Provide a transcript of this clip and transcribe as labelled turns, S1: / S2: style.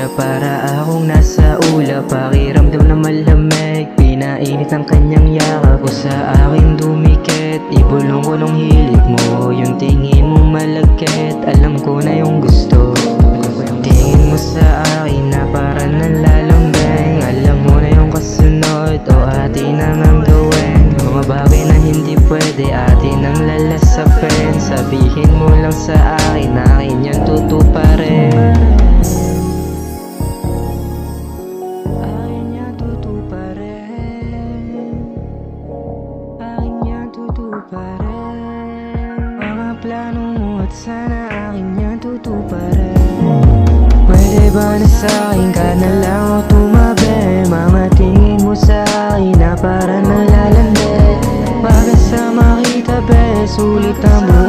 S1: ulap, para akong nasa ulap. Pakiramdam na malamig, pinainit ang kanyang yakap ko sa aking dumikit. Ibulong ko nung hilig mo, yung tingin mo malagkit. Alam ko na yung gusto, tingin mo sa akin na para nalalambing. Alam mo na yung kasunod, o atin na nang gawin. Mga bagay na hindi pwede, atin ang lalasapin. Sabihin mo lang sa akin, akin yan tutuparin. Akin yan tutuparin. Akin yan tutuparin. Mga plano mo at sana akin yan tutuparin. Pwede ba na sa'kin ka na lang o tumabi? Mga tingin mo sa akin na para nalalandi. Baga sa makita be, sulit ang buhay.